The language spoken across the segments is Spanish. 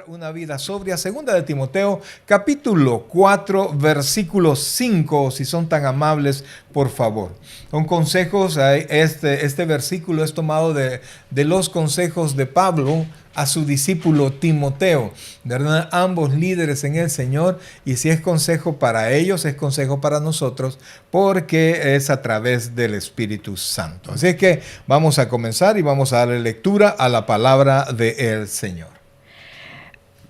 Una vida sobria, segunda de Timoteo, capítulo 4, versículo 5, si son tan amables, por favor. Son consejos, este versículo es tomado de los consejos de Pablo a su discípulo Timoteo, ¿verdad? Ambos líderes en el Señor, y si es consejo para ellos, es consejo para nosotros, porque es a través del Espíritu Santo. Así que vamos a comenzar y vamos a darle lectura a la palabra del Señor.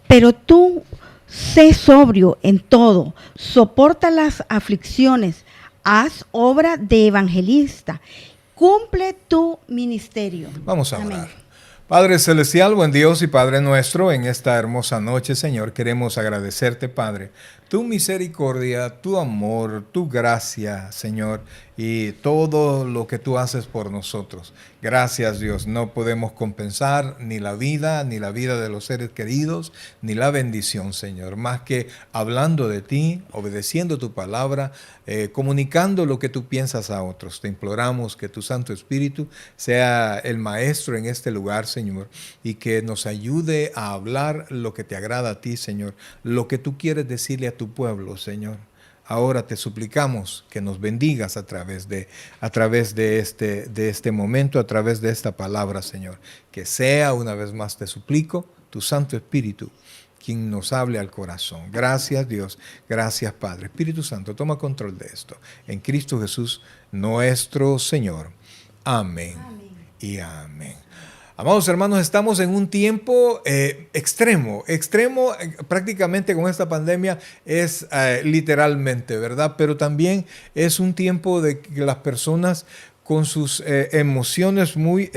Pero tú sé sobrio en todo, soporta las aflicciones, haz obra de evangelista, cumple tu ministerio. Vamos a Amén. orar. Padre Celestial, buen Dios y Padre nuestro, en esta hermosa noche, Señor, queremos agradecerte, Padre, tu misericordia, tu amor, tu gracia, Señor, y todo lo que tú haces por nosotros. Gracias, Dios. No podemos compensar ni la vida de los seres queridos, ni la bendición, Señor, más que hablando de ti, obedeciendo tu palabra, comunicando lo que tú piensas a otros. Te imploramos que tu Santo Espíritu sea el maestro en este lugar, Señor, y que nos ayude a hablar lo que te agrada a ti, Señor, lo que tú quieres decirle a tu pueblo, Señor. Ahora te suplicamos que nos bendigas a través de este momento, a través de esta palabra, Señor. Que sea, una vez más te suplico, tu Santo Espíritu quien nos hable al corazón. Gracias, Dios. Gracias, Padre. Espíritu Santo, toma control de esto. En Cristo Jesús, nuestro Señor. Amén. Amén. Y amén. Amados hermanos, estamos en un tiempo extremo prácticamente con esta pandemia es literalmente, ¿verdad? Pero también es un tiempo de que las personas con sus emociones muy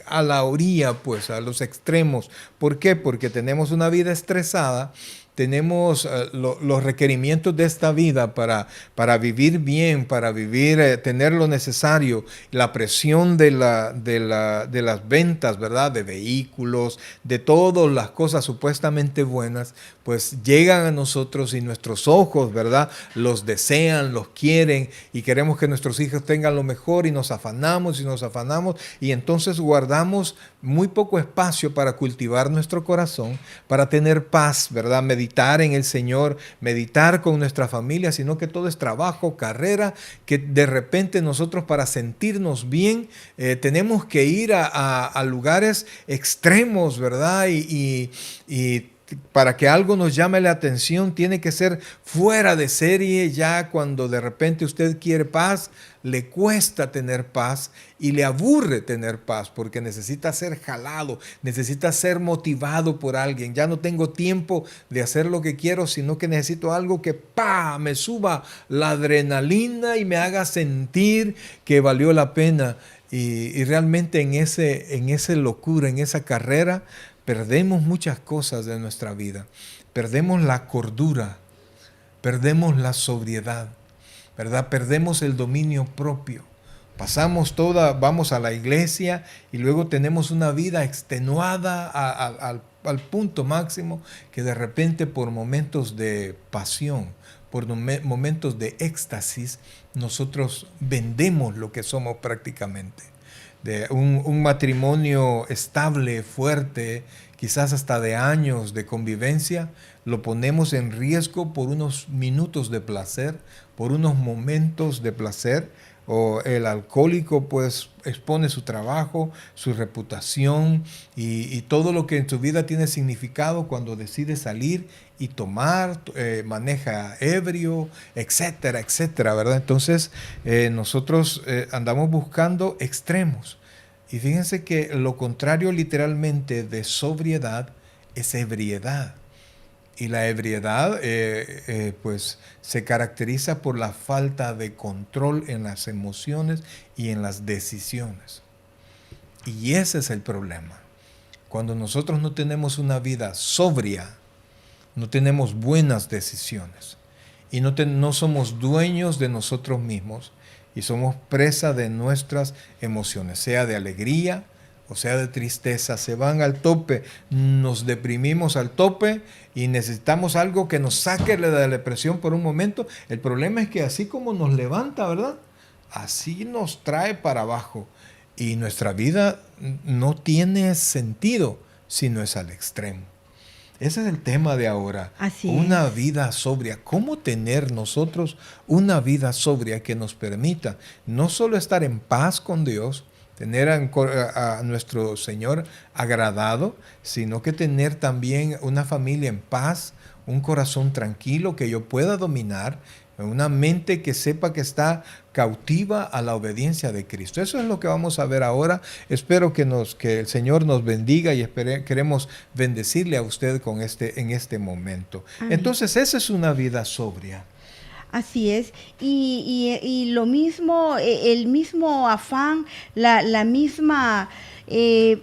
a la orilla, pues a los extremos. ¿Por qué? Porque tenemos una vida estresada. Tenemos los requerimientos de esta vida para vivir bien, para vivir, tener lo necesario, la presión de las ventas, ¿verdad? De vehículos, de todas las cosas supuestamente buenas, pues llegan a nosotros y nuestros ojos, ¿verdad? Los desean, los quieren y queremos que nuestros hijos tengan lo mejor y nos afanamos y entonces guardamos muy poco espacio para cultivar nuestro corazón, para tener paz, ¿verdad? Meditar en el Señor, meditar con nuestra familia, sino que todo es trabajo, carrera, que de repente nosotros para sentirnos bien tenemos que ir a lugares extremos, ¿verdad? Y para que algo nos llame la atención tiene que ser fuera de serie. Ya cuando de repente usted quiere paz, le cuesta tener paz y le aburre tener paz porque necesita ser jalado, necesita ser motivado por alguien. Ya no tengo tiempo de hacer lo que quiero, sino que necesito algo que me suba la adrenalina y me haga sentir que valió la pena. Y realmente en esa locura, en esa carrera, perdemos muchas cosas de nuestra vida. Perdemos la cordura, perdemos la sobriedad, ¿verdad? Perdemos el dominio propio. Vamos a la iglesia y luego tenemos una vida extenuada al punto máximo que de repente por momentos de pasión, por momentos de éxtasis, nosotros vendemos lo que somos prácticamente. De un matrimonio estable, fuerte, quizás hasta de años de convivencia, lo ponemos en riesgo por unos minutos de placer, por unos momentos de placer. O el alcohólico pues expone su trabajo, su reputación y todo lo que en su vida tiene significado cuando decide salir y tomar, maneja ebrio, etcétera, etcétera, ¿verdad? Entonces nosotros andamos buscando extremos. Y fíjense que lo contrario literalmente de sobriedad es ebriedad. Y la ebriedad pues se caracteriza por la falta de control en las emociones y en las decisiones. Y ese es el problema. Cuando nosotros no tenemos una vida sobria, no tenemos buenas decisiones y no somos dueños de nosotros mismos y somos presa de nuestras emociones, sea de alegría o sea de tristeza, se van al tope, nos deprimimos al tope y necesitamos algo que nos saque de la depresión por un momento. El problema es que así como nos levanta, ¿verdad? Así nos trae para abajo y nuestra vida no tiene sentido sino es al extremo. Ese es el tema de ahora. Así una es. vida sobria. ¿Cómo tener nosotros una vida sobria que nos permita no solo estar en paz con Dios, tener a nuestro Señor agradado, sino que tener también una familia en paz, un corazón tranquilo que yo pueda dominar, una mente que sepa que está cautiva a la obediencia de Cristo? Eso es lo que vamos a ver ahora. Espero que el Señor nos bendiga y queremos bendecirle a usted en este momento. Amén. Entonces, esa es una vida sobria. Así es, y lo mismo, el mismo afán, la misma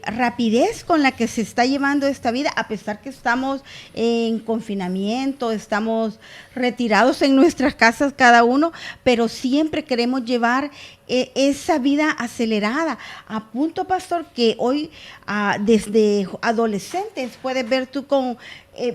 rapidez con la que se está llevando esta vida, a pesar que estamos en confinamiento, estamos retirados en nuestras casas cada uno, pero siempre queremos llevar esa vida acelerada, a punto, pastor, que hoy desde adolescentes puedes ver tú con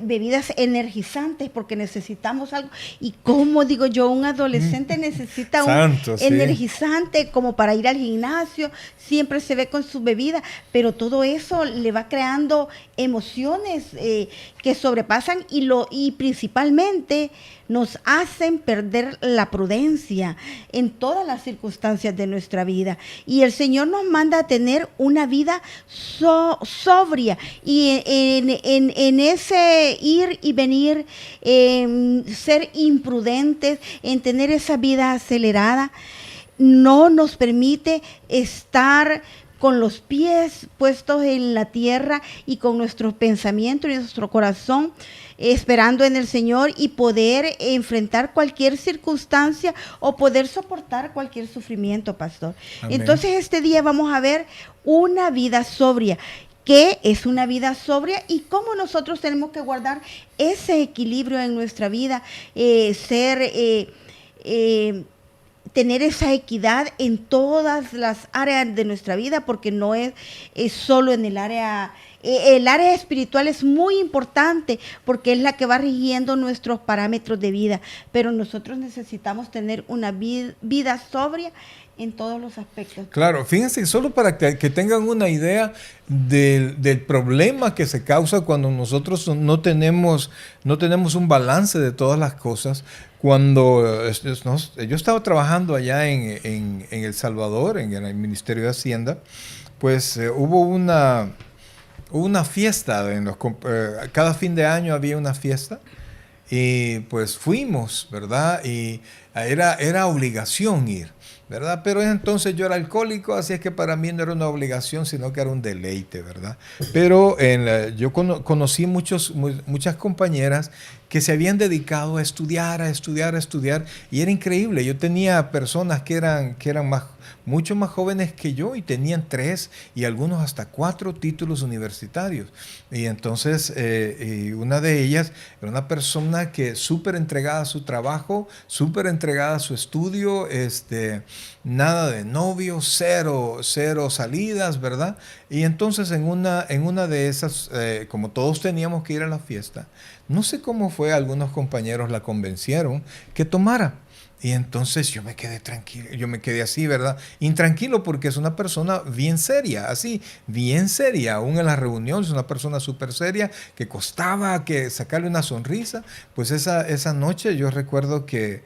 bebidas energizantes porque necesitamos algo. Y como digo yo, un adolescente necesita Santo, sí, energizante como para ir al gimnasio, siempre se ve con su bebida, pero todo eso le va creando emociones que sobrepasan y principalmente nos hacen perder la prudencia en todas las circunstancias de nuestra vida. Y el Señor nos manda a tener una vida sobria, y en ese ir y venir, ser imprudentes, en tener esa vida acelerada, no nos permite estar con los pies puestos en la tierra y con nuestros pensamientos y nuestro corazón esperando en el Señor y poder enfrentar cualquier circunstancia o poder soportar cualquier sufrimiento, pastor. Amén. Entonces este día vamos a ver una vida sobria. ¿Qué es una vida sobria y cómo nosotros tenemos que guardar ese equilibrio en nuestra vida? Tener esa equidad en todas las áreas de nuestra vida, porque no es solo en el área espiritual. Es muy importante porque es la que va rigiendo nuestros parámetros de vida, pero nosotros necesitamos tener una vida sobria en todos los aspectos. Claro, fíjense, solo para que tengan una idea del problema que se causa cuando nosotros no tenemos un balance de todas las cosas. Cuando yo estaba trabajando allá en El Salvador, en el Ministerio de Hacienda, pues hubo una fiesta, cada fin de año había una fiesta, y pues fuimos, ¿verdad? Y era obligación ir, ¿verdad? Pero entonces yo era alcohólico, así es que para mí no era una obligación, sino que era un deleite, ¿verdad? Pero yo conocí muchas compañeras que se habían dedicado a estudiar, y era increíble. Yo tenía personas que eran mucho más jóvenes que yo y tenían 3 y algunos hasta 4 títulos universitarios. Y entonces una de ellas era una persona que súper entregada a su trabajo, súper entregada a su estudio, nada de novio, cero salidas, ¿verdad? Y entonces en una de esas, como todos teníamos que ir a la fiesta, no sé cómo fue, algunos compañeros la convencieron que tomara. Y entonces yo me quedé tranquilo, yo me quedé así, ¿verdad? Intranquilo, porque es una persona bien seria, así, bien seria, aún en las reuniones, una persona súper seria, que costaba que sacarle una sonrisa. Pues esa noche yo recuerdo que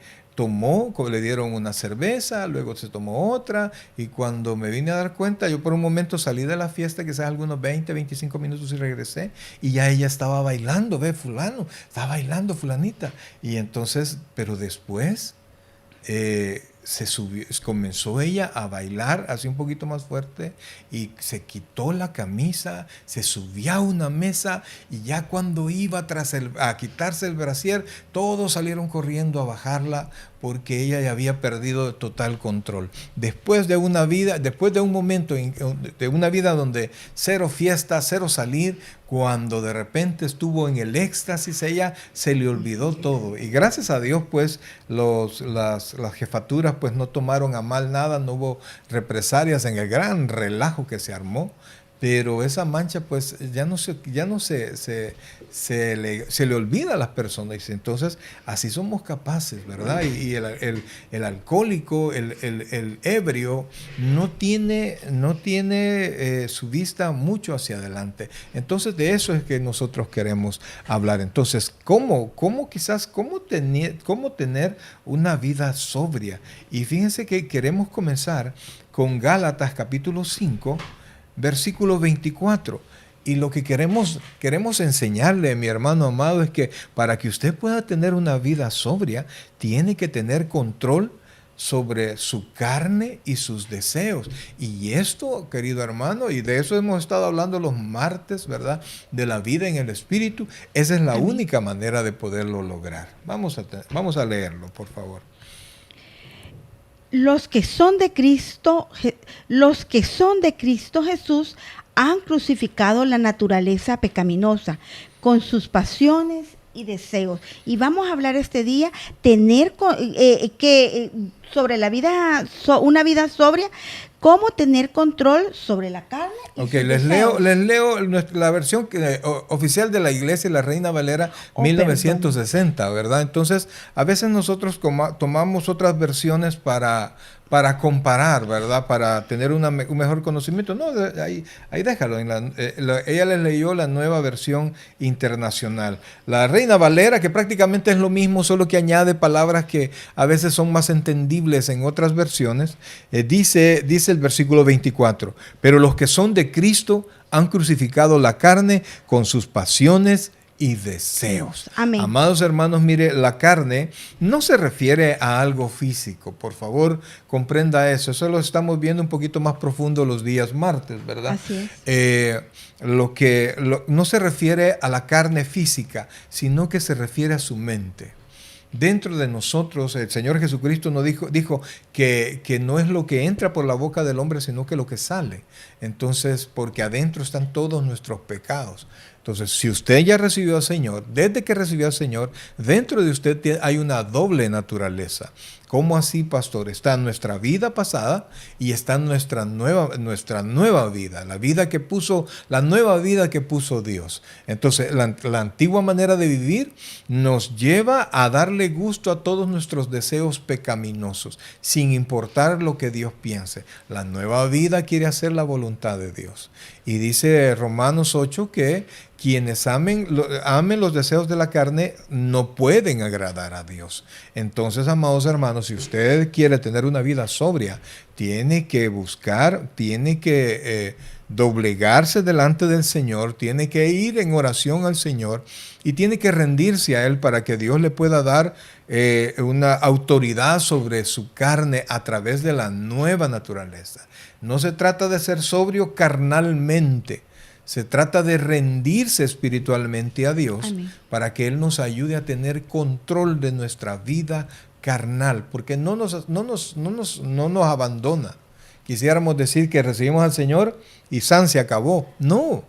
le dieron una cerveza, luego se tomó otra, y cuando me vine a dar cuenta, yo por un momento salí de la fiesta, quizás algunos 20, 25 minutos, y regresé, y ya ella estaba bailando, fulano, estaba bailando fulanita. Y entonces, pero después comenzó ella a bailar así un poquito más fuerte, y se quitó la camisa, se subió a una mesa, y ya cuando iba a quitarse el brasier, todos salieron corriendo a bajarla, porque ella ya había perdido total control. Después de un momento de una vida donde cero fiesta, cero salir, cuando de repente estuvo en el éxtasis, ella se le olvidó todo. Y gracias a Dios, pues, las jefaturas pues no tomaron a mal nada, no hubo represalias en el gran relajo que se armó. pero esa mancha pues se le olvida a las personas. Entonces así somos capaces, ¿verdad? Y el alcohólico, el ebrio no tiene su vista mucho hacia adelante. Entonces de eso es que nosotros queremos hablar. Entonces, ¿cómo tener una vida sobria? Y fíjense que queremos comenzar con Gálatas capítulo 5, versículo 24. Y lo que queremos enseñarle, mi hermano amado, es que para que usted pueda tener una vida sobria, tiene que tener control sobre su carne y sus deseos. Y esto, querido hermano, y de eso hemos estado hablando los martes, ¿verdad? De la vida en el Espíritu. Esa es la única manera de poderlo lograr. Vamos a leerlo, por favor. Los que son de Cristo Jesús han crucificado la naturaleza pecaminosa con sus pasiones y deseos. Y vamos a hablar este día sobre la vida, una vida sobria, cómo tener control sobre la carne y sus deseos. Les leo la versión oficial de la Iglesia, la Reina Valera 1960, ¿verdad? Entonces, a veces nosotros tomamos otras versiones para comparar, ¿verdad? Para tener un mejor conocimiento. No, ahí déjalo. Ella les leyó la nueva versión internacional. La Reina Valera, que prácticamente es lo mismo, solo que añade palabras que a veces son más entendibles en otras versiones, dice el versículo 24, pero los que son de Cristo han crucificado la carne con sus pasiones y deseos. Amén. Amados hermanos, mire, la carne no se refiere a algo físico. Por favor, comprenda eso. Eso lo estamos viendo un poquito más profundo los días martes, ¿verdad? Así es. No se refiere a la carne física, sino que se refiere a su mente. Dentro de nosotros, el Señor Jesucristo nos dijo que no es lo que entra por la boca del hombre, sino que lo que sale. Entonces, porque adentro están todos nuestros pecados. Entonces, si usted ya recibió al Señor, desde que recibió al Señor, dentro de usted hay una doble naturaleza. ¿Cómo así, pastor? Está nuestra vida pasada y está nuestra nueva vida, la nueva vida que puso Dios. Entonces, la antigua manera de vivir nos lleva a darle gusto a todos nuestros deseos pecaminosos, sin importar lo que Dios piense. La nueva vida quiere hacer la voluntad de Dios. Y dice Romanos 8 que quienes amen los deseos de la carne no pueden agradar a Dios. Entonces, amados hermanos, si usted quiere tener una vida sobria, tiene que buscar, tiene que doblegarse delante del Señor, tiene que ir en oración al Señor y tiene que rendirse a Él para que Dios le pueda dar una autoridad sobre su carne a través de la nueva naturaleza. No se trata de ser sobrio carnalmente. Se trata de rendirse espiritualmente a Dios. Amén. Para que Él nos ayude a tener control de nuestra vida carnal, porque no nos abandona. Quisiéramos decir que recibimos al Señor y san se acabó. No,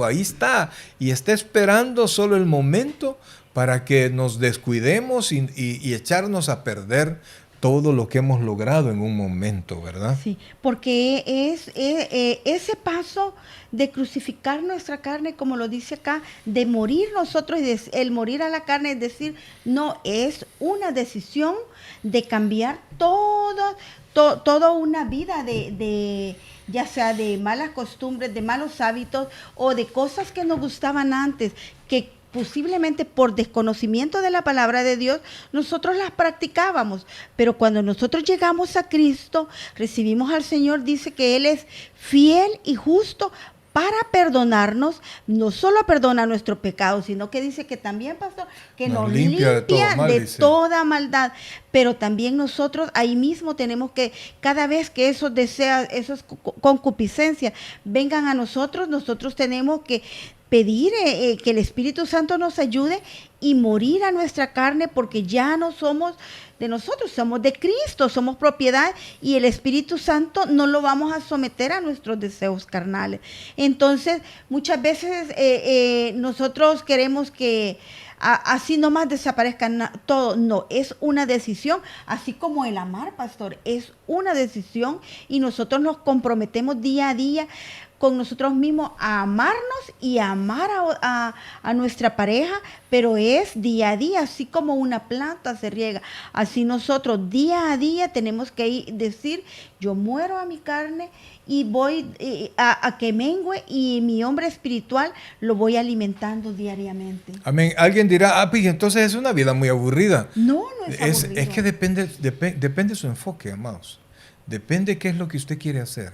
ahí está. Y está esperando solo el momento para que nos descuidemos y echarnos a perder todo lo que hemos logrado en un momento, ¿verdad? Sí, porque es ese paso de crucificar nuestra carne, como lo dice acá, de morir nosotros, el morir a la carne, es decir, no, es una decisión de cambiar toda una vida de ya sea de malas costumbres, de malos hábitos o de cosas que nos gustaban antes, que posiblemente por desconocimiento de la palabra de Dios, nosotros las practicábamos. Pero cuando nosotros llegamos a Cristo, recibimos al Señor, dice que Él es fiel y justo para perdonarnos, no solo perdona nuestro pecado, sino que dice que también, pastor, que nos limpia de toda maldad. Pero también nosotros ahí mismo tenemos que, cada vez que esos deseos, esas concupiscencias vengan a nosotros tenemos que pedir que el Espíritu Santo nos ayude y morir a nuestra carne, porque ya no somos de nosotros, somos de Cristo, somos propiedad, y el Espíritu Santo no lo vamos a someter a nuestros deseos carnales. Entonces, muchas veces nosotros queremos que así nomás desaparezca todo. No, es una decisión, así como el amar, pastor, es una decisión, y nosotros nos comprometemos día a día con nosotros mismos a amarnos y a amar a nuestra pareja, pero es día a día, así como una planta se riega. Así nosotros día a día tenemos que decir, yo muero a mi carne y voy a que mengue, y mi hombre espiritual lo voy alimentando diariamente. Amén. Alguien dirá, pues entonces es una vida muy aburrida. No, no es aburrido. Es que depende de su enfoque, amados. Depende qué es lo que usted quiere hacer,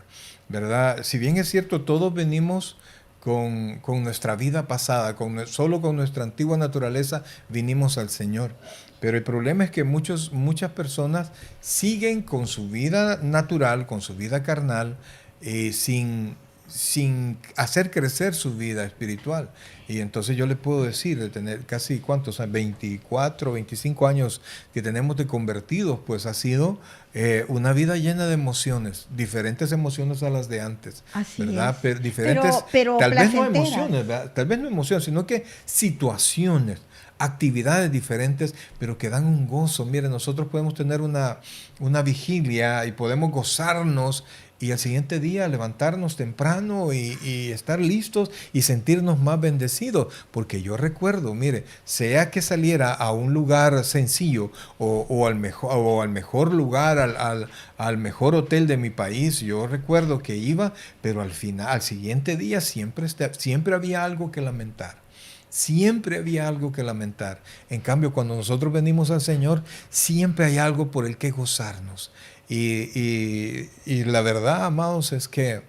¿verdad? Si bien es cierto, todos venimos con nuestra vida pasada, solo con nuestra antigua naturaleza vinimos al Señor. Pero el problema es que muchas personas siguen con su vida natural, con su vida carnal, sin hacer crecer su vida espiritual. Y entonces yo le puedo decir, de tener casi, ¿cuántos? 24, 25 años que tenemos de convertidos, pues ha sido una vida llena de emociones, diferentes emociones a las de antes. Así ¿verdad? es. Pero diferentes, pero tal vez no placenteras. emociones, ¿verdad? Tal vez no emociones, sino que situaciones, actividades diferentes, pero que dan un gozo. Mire, nosotros podemos tener una vigilia y podemos gozarnos, y al siguiente día levantarnos temprano y estar listos y sentirnos más bendecidos. Porque yo recuerdo, mire, sea que saliera a un lugar sencillo o al mejor lugar, al mejor hotel de mi país, yo recuerdo que iba, pero al siguiente día siempre había algo que lamentar. Siempre había algo que lamentar. En cambio, cuando nosotros venimos al Señor, siempre hay algo por el que gozarnos. Y la verdad, amados, es que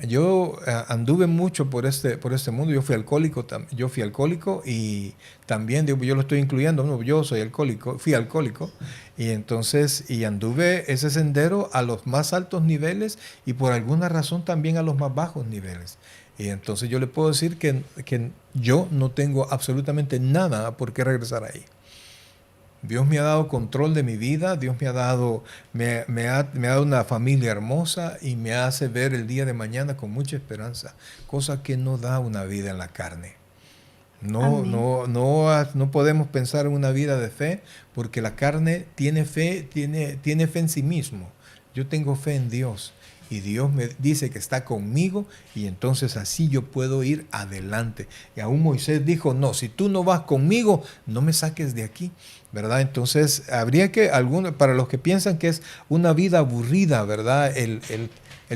yo anduve mucho por este mundo. Yo fui alcohólico y también, digo, yo lo estoy incluyendo, no, yo soy alcohólico, fui alcohólico, y entonces anduve ese sendero a los más altos niveles y por alguna razón también a los más bajos niveles. Y entonces yo le puedo decir que yo no tengo absolutamente nada por qué regresar ahí. Dios me ha dado control de mi vida, Dios me ha dado una familia hermosa y me hace ver el día de mañana con mucha esperanza, cosa que no da una vida en la carne. No podemos pensar en una vida de fe, porque la carne tiene fe en sí mismo. Yo tengo fe en Dios. Y Dios me dice que está conmigo, y entonces así yo puedo ir adelante. Y aún Moisés dijo, no, si tú no vas conmigo, no me saques de aquí, ¿verdad? Entonces habría que, para los que piensan que es una vida aburrida, ¿verdad? El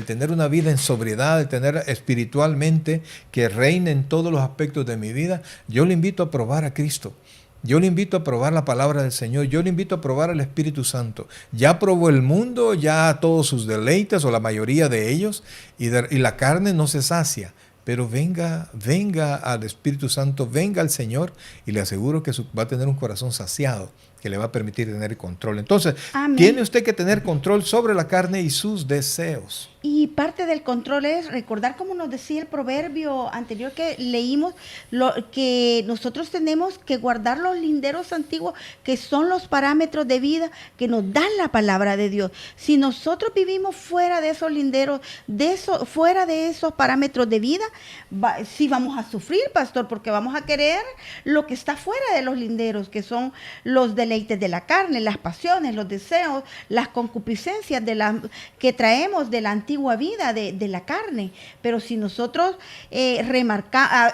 tener una vida en sobriedad, el tener espiritualmente que reine en todos los aspectos de mi vida, yo le invito a probar a Cristo. Yo le invito a probar la palabra del Señor. Yo le invito a probar al Espíritu Santo. Ya probó el mundo, ya todos sus deleites, o la mayoría de ellos, y la carne no se sacia. Pero venga al Espíritu Santo, venga al Señor, y le aseguro que va a tener un corazón saciado, que le va a permitir tener control. Entonces, Amén. Tiene usted que tener control sobre la carne y sus deseos. Y parte del control es recordar, como nos decía el proverbio anterior que leímos, que nosotros tenemos que guardar los linderos antiguos, que son los parámetros de vida que nos dan la palabra de Dios. Si nosotros vivimos fuera de esos linderos, fuera de esos parámetros de vida, sí vamos a sufrir, pastor, porque vamos a querer lo que está fuera de los linderos, que son los deleites de la carne, las pasiones, los deseos, las concupiscencias que traemos de la antigua vida de la carne. Pero si nosotros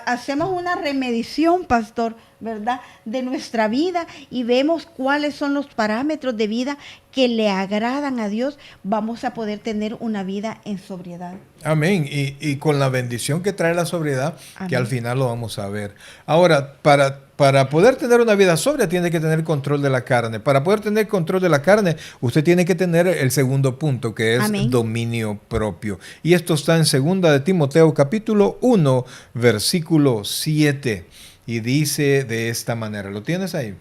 hacemos una remedición, pastor, ¿verdad?, de nuestra vida, y vemos cuáles son los parámetros de vida que le agradan a Dios, vamos a poder tener una vida en sobriedad. Amén. Y con la bendición que trae la sobriedad, Amén, que al final lo vamos a ver. Ahora, para poder tener una vida sobria, tiene que tener control de la carne. Para poder tener control de la carne, usted tiene que tener el segundo punto, que es Amén, dominio propio. Y esto está en 2 de Timoteo, capítulo 1, versículo 7. Y dice de esta manera. ¿Lo tienes ahí?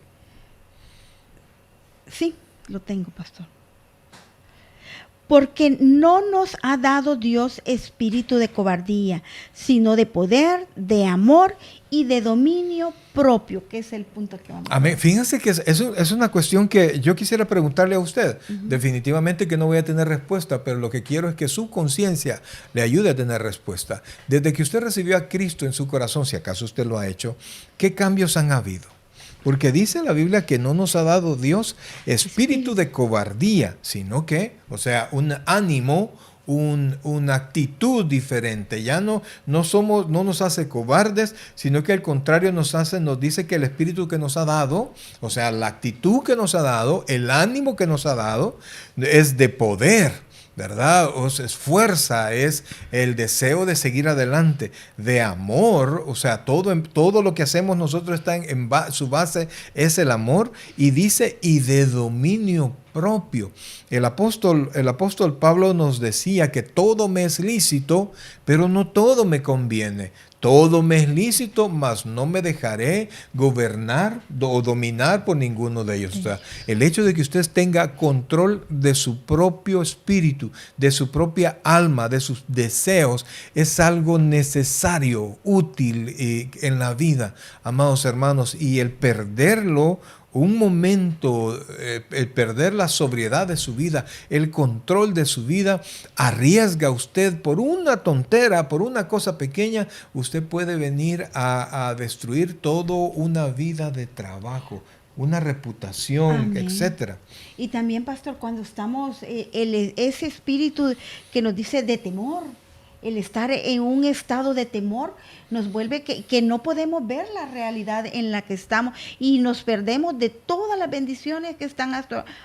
Sí, lo tengo, pastor. Porque no nos ha dado Dios espíritu de cobardía, sino de poder, de amor y de dominio propio, que es el punto que vamos a ver. Fíjense que es una cuestión que yo quisiera preguntarle a usted. Definitivamente que no voy a tener respuesta, pero lo que quiero es que su conciencia le ayude a tener respuesta. Desde que usted recibió a Cristo en su corazón, si acaso usted lo ha hecho, ¿qué cambios han habido? Porque dice la Biblia que no nos ha dado Dios espíritu de cobardía, sino que, o sea, un ánimo, una actitud diferente. Ya no nos hace cobardes, sino que al contrario nos dice que el espíritu que nos ha dado, o sea, la actitud que nos ha dado, el ánimo que nos ha dado, es de poder, ¿verdad? Es fuerza, es el deseo de seguir adelante, de amor, o sea, todo lo que hacemos nosotros está su base es el amor, y dice, y de dominio propio. El apóstol Pablo nos decía que todo me es lícito, pero no todo me conviene. Todo me es lícito, mas no me dejaré gobernar o dominar por ninguno de ellos. O sea, el hecho de que usted tenga control de su propio espíritu, de su propia alma, de sus deseos, es algo necesario, útil en la vida, amados hermanos, y el perderlo, un momento, el perder la sobriedad de su vida, el control de su vida, arriesga usted por una tontera, por una cosa pequeña, usted puede venir a destruir toda una vida de trabajo, una reputación, Amén. Etcétera. Y también, pastor, cuando estamos, ese espíritu que nos dice de temor, el estar en un estado de temor nos vuelve que no podemos ver la realidad en la que estamos y nos perdemos de todas las bendiciones que están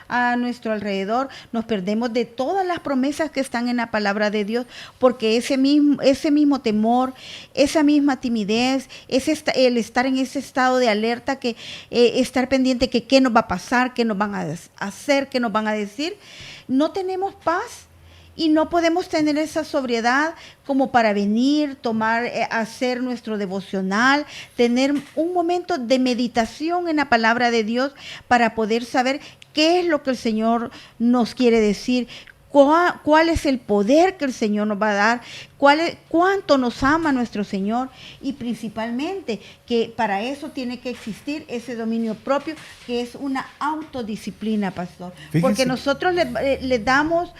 a nuestro alrededor, nos perdemos de todas las promesas que están en la palabra de Dios, porque ese mismo temor, esa misma timidez, el estar en ese estado de alerta, que estar pendiente que qué nos va a pasar, qué nos van a hacer, qué nos van a decir, no tenemos paz. Y no podemos tener esa sobriedad como para venir, hacer nuestro devocional, tener un momento de meditación en la palabra de Dios para poder saber qué es lo que el Señor nos quiere decir, cuál es el poder que el Señor nos va a dar, cuánto nos ama nuestro Señor, y principalmente que para eso tiene que existir ese dominio propio, que es una autodisciplina, pastor. Fíjense. Porque nosotros le damos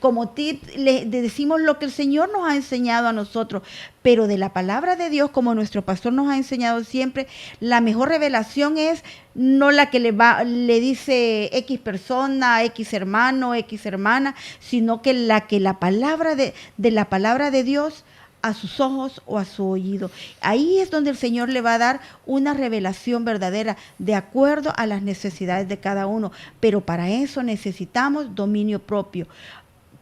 como tip, le decimos lo que el Señor nos ha enseñado a nosotros, pero de la palabra de Dios, como nuestro pastor nos ha enseñado siempre, la mejor revelación es no la que le dice X persona, X hermano, X hermana, sino que la palabra de la palabra de Dios a sus ojos o a su oído. Ahí es donde el Señor le va a dar una revelación verdadera de acuerdo a las necesidades de cada uno. Pero para eso necesitamos dominio propio,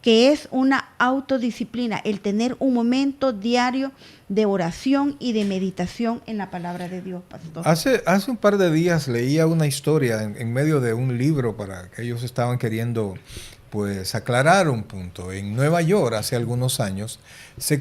que es una autodisciplina, el tener un momento diario de oración y de meditación en la palabra de Dios, pastor. Hace un par de días leía una historia en medio de un libro para que ellos estaban queriendo pues aclarar un punto. En Nueva York, hace algunos años, se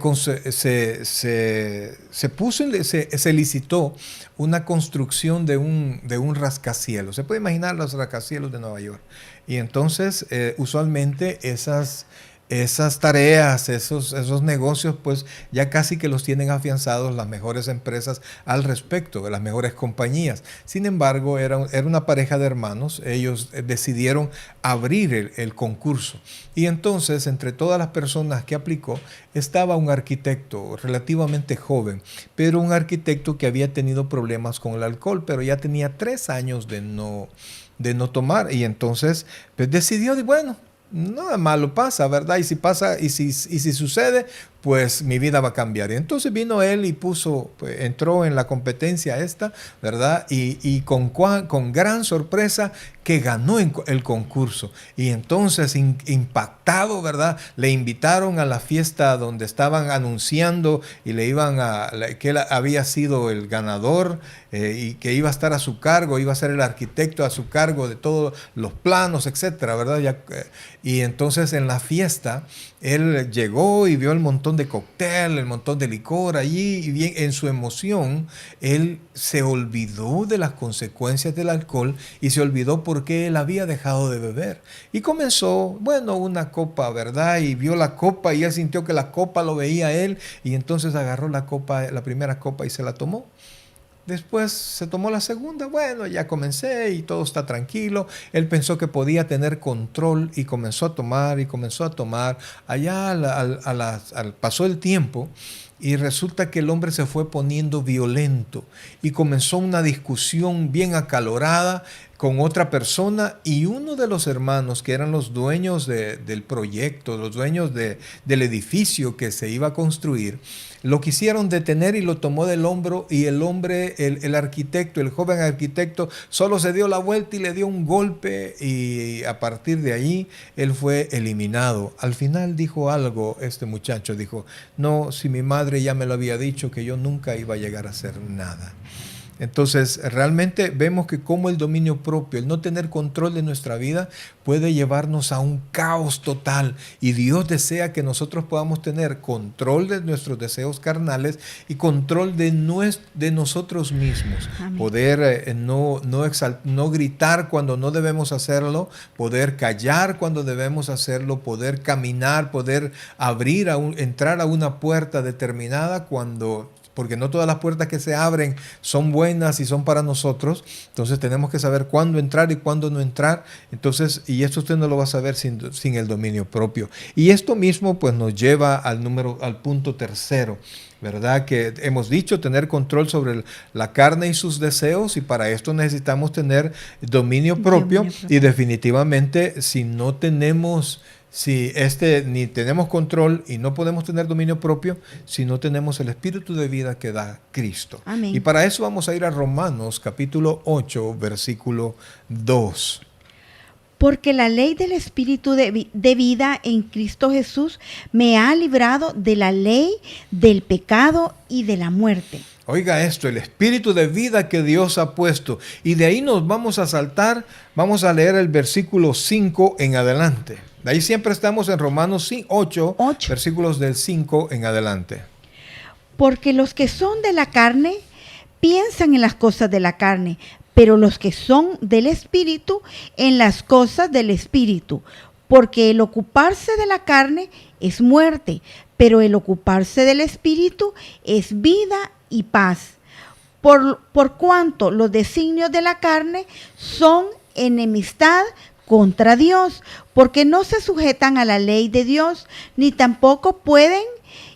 licitó una construcción de un rascacielos. Se puede imaginar los rascacielos de Nueva York. Y entonces, usualmente esas tareas, esos negocios, pues ya casi que los tienen afianzados las mejores empresas al respecto, las mejores compañías. Sin embargo, era una pareja de hermanos. Ellos decidieron abrir el concurso. Y entonces, entre todas las personas que aplicó, estaba un arquitecto relativamente joven, pero un arquitecto que había tenido problemas con el alcohol, pero ya tenía 3 años de no tomar. Y entonces, pues decidió, bueno, nada malo pasa, ¿verdad? Y si pasa, y si sucede, pues mi vida va a cambiar. Y entonces vino él y pues, entró en la competencia esta, ¿verdad? Y con gran sorpresa que ganó el concurso. Y entonces, impactado, ¿verdad? Le invitaron a la fiesta donde estaban anunciando y que él había sido el ganador y que iba a estar a su cargo, iba a ser el arquitecto a su cargo de todos los planos, etcétera, ¿verdad? Y entonces en la fiesta él llegó y vio el montón de cóctel, el montón de licor allí, y bien, en su emoción él se olvidó de las consecuencias del alcohol y se olvidó porque él había dejado de beber. Y comenzó, bueno, una copa, ¿verdad? Y vio la copa y él sintió que la copa lo veía él, y entonces agarró la primera copa y se la tomó. Después se tomó la segunda, bueno, ya comencé y todo está tranquilo. Él pensó que podía tener control y comenzó a tomar y comenzó a tomar. Allá pasó el tiempo y resulta que el hombre se fue poniendo violento y comenzó una discusión bien acalorada con otra persona, y uno de los hermanos que eran los dueños del proyecto, los dueños del edificio que se iba a construir, lo quisieron detener y lo tomó del hombro, y el hombre, el arquitecto, el joven arquitecto, solo se dio la vuelta y le dio un golpe, y a partir de allí él fue eliminado. Al final dijo algo este muchacho, dijo: no, si mi madre ya me lo había dicho que yo nunca iba a llegar a hacer nada. Entonces, realmente vemos que como el dominio propio, el no tener control de nuestra vida, puede llevarnos a un caos total. Y Dios desea que nosotros podamos tener control de nuestros deseos carnales y control de nosotros mismos. Amén. Poder no gritar cuando no debemos hacerlo, poder callar cuando debemos hacerlo, poder caminar, poder entrar a una puerta determinada porque no todas las puertas que se abren son buenas y son para nosotros. Entonces tenemos que saber cuándo entrar y cuándo no entrar. Entonces, y esto usted no lo va a saber sin el dominio propio. Y esto mismo pues nos lleva al punto tercero, ¿verdad? Que hemos dicho, tener control sobre la carne y sus deseos, y para esto necesitamos tener dominio propio. Y definitivamente ni tenemos control y no podemos tener dominio propio si no tenemos el espíritu de vida que da Cristo. Amén. Y para eso vamos a ir a Romanos capítulo 8, versículo 2. Porque la ley del espíritu de vida en Cristo Jesús me ha librado de la ley del pecado y de la muerte. Oiga esto, el espíritu de vida que Dios ha puesto. Y de ahí nos vamos a saltar, vamos a leer el versículo 5 en adelante. De ahí siempre estamos en Romanos 8, versículos del 5 en adelante. Porque los que son de la carne piensan en las cosas de la carne, pero los que son del espíritu en las cosas del espíritu. Porque el ocuparse de la carne es muerte, pero el ocuparse del espíritu es vida y paz. Por cuanto los designios de la carne son enemistad contra Dios, porque no se sujetan a la ley de Dios, ni tampoco pueden,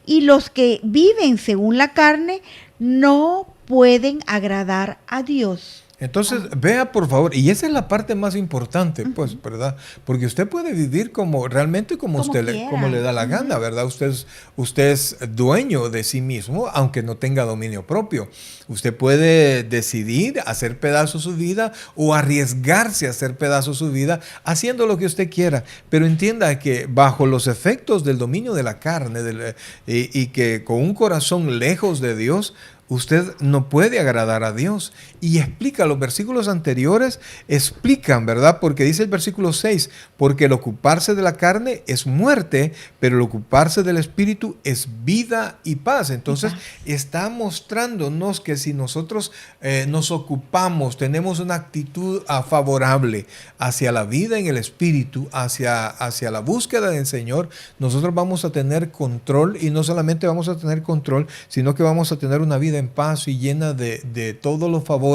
y los que viven según la carne no pueden agradar a Dios. Entonces, vea por favor, y esa es la parte más importante, pues, ¿verdad? Porque usted puede vivir realmente como le da la gana, ¿verdad? Usted es dueño de sí mismo, aunque no tenga dominio propio. Usted puede decidir hacer pedazos su vida o arriesgarse a hacer pedazos su vida haciendo lo que usted quiera. Pero entienda que bajo los efectos del dominio de la carne y que con un corazón lejos de Dios, usted no puede agradar a Dios. Y explica, los versículos anteriores explican, ¿verdad? Porque dice el versículo 6, porque el ocuparse de la carne es muerte, pero el ocuparse del espíritu es vida y paz. Entonces está mostrándonos que si nosotros nos ocupamos, tenemos una actitud favorable hacia la vida en el espíritu, hacia la búsqueda del Señor, nosotros vamos a tener control, y no solamente vamos a tener control, sino que vamos a tener una vida en paz y llena de todos los favores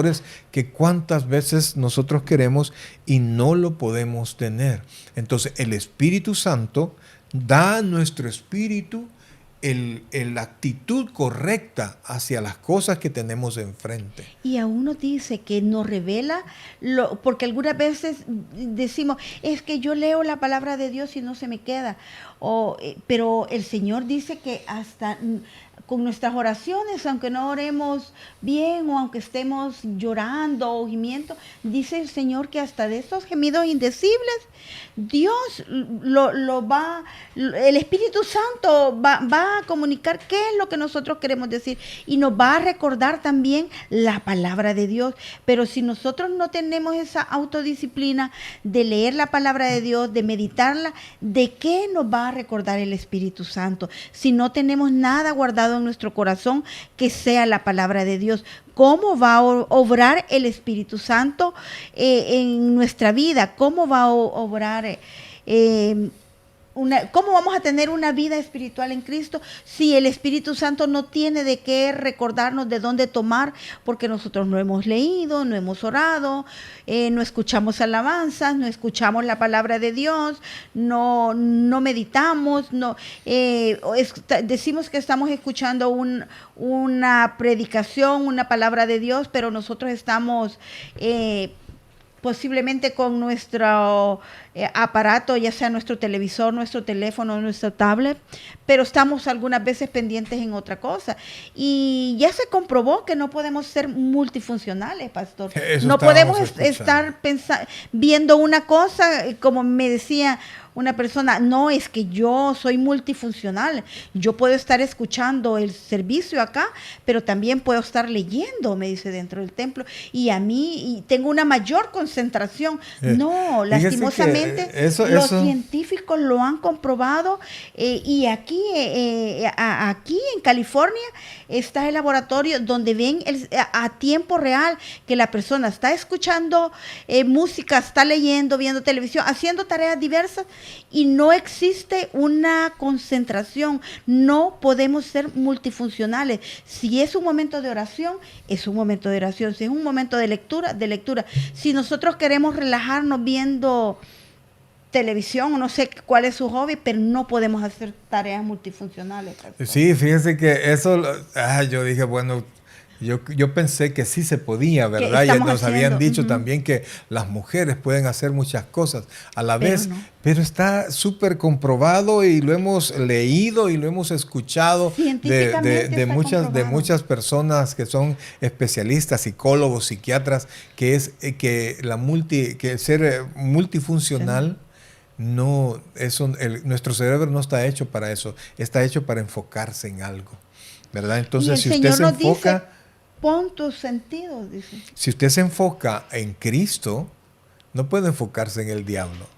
que cuantas veces nosotros queremos y no lo podemos tener. Entonces el Espíritu Santo da a nuestro espíritu la actitud correcta hacia las cosas que tenemos enfrente. Y aún nos dice que nos revela, porque algunas veces decimos, es que yo leo la palabra de Dios y no se me queda. Pero el Señor dice que hasta con nuestras oraciones, aunque no oremos bien o aunque estemos llorando o gimiendo, dice el Señor que hasta de estos gemidos indecibles, Dios el Espíritu Santo va a comunicar qué es lo que nosotros queremos decir y nos va a recordar también la palabra de Dios. Pero si nosotros no tenemos esa autodisciplina de leer la palabra de Dios, de meditarla, ¿de qué nos va a recordar el Espíritu Santo? Si no tenemos nada guardado en nuestro corazón que sea la palabra de Dios, ¿cómo va a obrar el Espíritu Santo en nuestra vida? ¿Cómo va a obrar ¿Cómo vamos a tener una vida espiritual en Cristo si el Espíritu Santo no tiene de qué recordarnos de dónde tomar? Porque nosotros no hemos leído, no hemos orado, no escuchamos alabanzas, no escuchamos la palabra de Dios, no meditamos, decimos que estamos escuchando una predicación, una palabra de Dios, pero nosotros estamos posiblemente con nuestro aparato, ya sea nuestro televisor, nuestro teléfono, nuestro tablet, pero estamos algunas veces pendientes en otra cosa. Y ya se comprobó que no podemos ser multifuncionales, pastor. Eso no podemos escuchando. estar viendo una cosa, como me decía una persona, no, es que yo soy multifuncional, yo puedo estar escuchando el servicio acá, pero también puedo estar leyendo, me dice, dentro del templo, y tengo una mayor concentración. No, lastimosamente, los científicos lo han comprobado, y aquí en California está el laboratorio donde ven a tiempo real que la persona está escuchando música, está leyendo, viendo televisión, haciendo tareas diversas, y no existe una concentración. No podemos ser multifuncionales. Si es un momento de oración, es un momento de oración. Si es un momento de lectura, de lectura. Si nosotros queremos relajarnos viendo televisión, o no sé cuál es su hobby, pero no podemos hacer tareas multifuncionales. Sí, fíjense que eso, yo dije, bueno, yo pensé que sí se podía, ¿verdad? Y nos habían dicho también que las mujeres pueden hacer muchas cosas a la vez, pero está súper comprobado y lo hemos leído y lo hemos escuchado de muchas personas que son especialistas, psicólogos, psiquiatras, que es que el ser multifuncional. No, nuestro cerebro no está hecho para eso, está hecho para enfocarse en algo, ¿verdad? Entonces, si usted se enfoca, pon tus sentidos, dice. Si usted se enfoca en Cristo, no puede enfocarse en el diablo.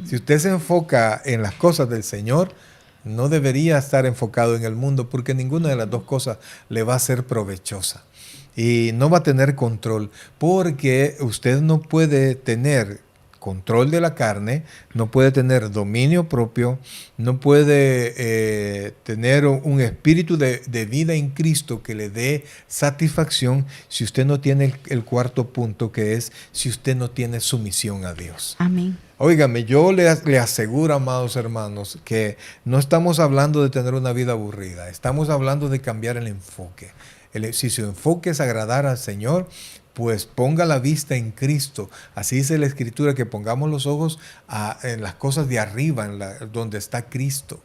Si usted se enfoca en las cosas del Señor, no debería estar enfocado en el mundo, porque ninguna de las dos cosas le va a ser provechosa. Y no va a tener control, porque usted no puede tener control de la carne, no puede tener dominio propio, no puede tener un espíritu de vida en Cristo que le dé satisfacción si usted no tiene el cuarto punto, que es si usted no tiene sumisión a Dios. Amén. Óigame, yo le aseguro, amados hermanos, que no estamos hablando de tener una vida aburrida, estamos hablando de cambiar el enfoque. Si su enfoque es agradar al Señor, pues ponga la vista en Cristo. Así dice la Escritura, que pongamos los ojos en las cosas de arriba, donde está Cristo.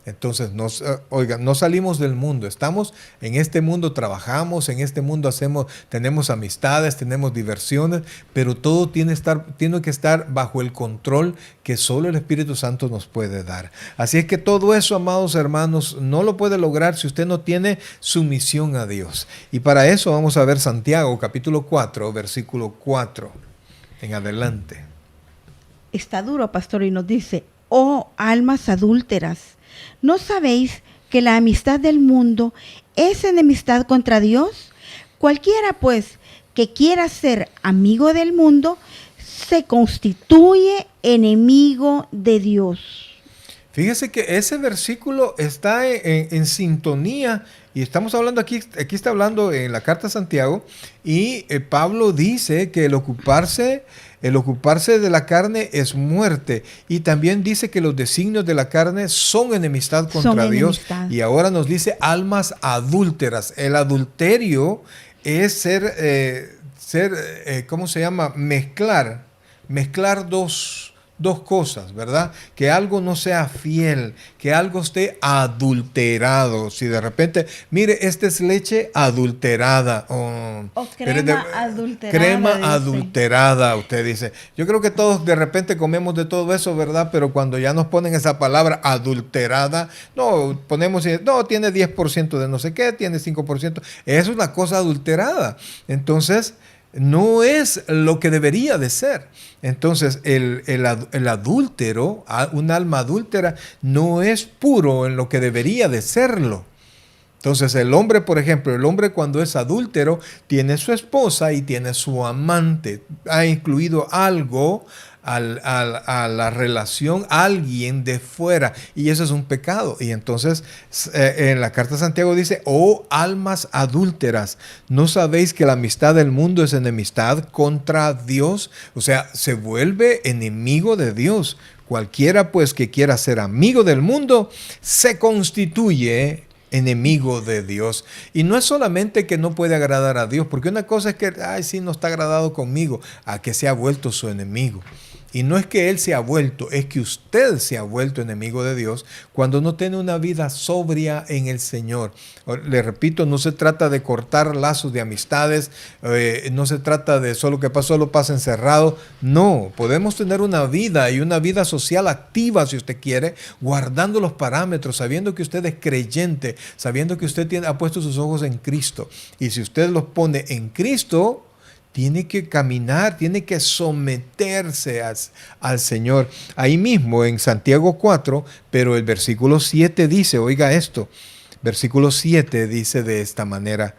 Entonces, no salimos del mundo, estamos en este mundo, trabajamos, en este mundo tenemos amistades, tenemos diversiones, pero todo tiene que estar bajo el control que solo el Espíritu Santo nos puede dar. Así es que todo eso, amados hermanos, no lo puede lograr si usted no tiene sumisión a Dios. Y para eso vamos a ver Santiago, capítulo 4, versículo 4, en adelante. Está duro, pastor, y nos dice: oh, almas adúlteras, ¿no sabéis que la amistad del mundo es enemistad contra Dios? Cualquiera, pues, que quiera ser amigo del mundo, se constituye enemigo de Dios. Fíjese que ese versículo está en sintonía, y estamos hablando aquí está hablando en la carta a Santiago, y Pablo dice que el ocuparse de la carne es muerte, y también dice que los designios de la carne son enemistad contra Dios, y ahora nos dice almas adúlteras. El adulterio es ¿cómo se llama? Mezclar dos cosas, ¿verdad? Que algo no sea fiel, que algo esté adulterado. Si de repente, mire, esta es leche adulterada. O crema adulterada. Crema adulterada, usted dice. Yo creo que todos de repente comemos de todo eso, ¿verdad? Pero cuando ya nos ponen esa palabra adulterada, no, tiene 10% de no sé qué, tiene 5%. Es una cosa adulterada. Entonces, no es lo que debería de ser. Entonces, el adúltero, un alma adúltera, no es puro en lo que debería de serlo. Entonces, el hombre, por ejemplo, cuando es adúltero, tiene su esposa y tiene su amante. Ha incluido algo a la relación a alguien de fuera, y eso es un pecado. Y entonces en la carta de Santiago dice: oh almas adúlteras, ¿no sabéis que la amistad del mundo es enemistad contra Dios? O sea, se vuelve enemigo de Dios. Cualquiera pues que quiera ser amigo del mundo se constituye enemigo de Dios. Y no es solamente que no puede agradar a Dios, porque una cosa es que, ay, sí, no está agradado conmigo, a que se ha vuelto su enemigo. Y no es que él se ha vuelto, es que usted se ha vuelto enemigo de Dios cuando no tiene una vida sobria en el Señor. Le repito, no se trata de cortar lazos de amistades, no se trata de solo que solo pasa encerrado. No, podemos tener una vida y una vida social activa, si usted quiere, guardando los parámetros, sabiendo que usted es creyente, sabiendo que usted ha puesto sus ojos en Cristo. Y si usted los pone en Cristo, tiene que caminar, tiene que someterse al Señor. Ahí mismo en Santiago 4, pero el versículo 7 dice, oiga esto, versículo 7 dice de esta manera: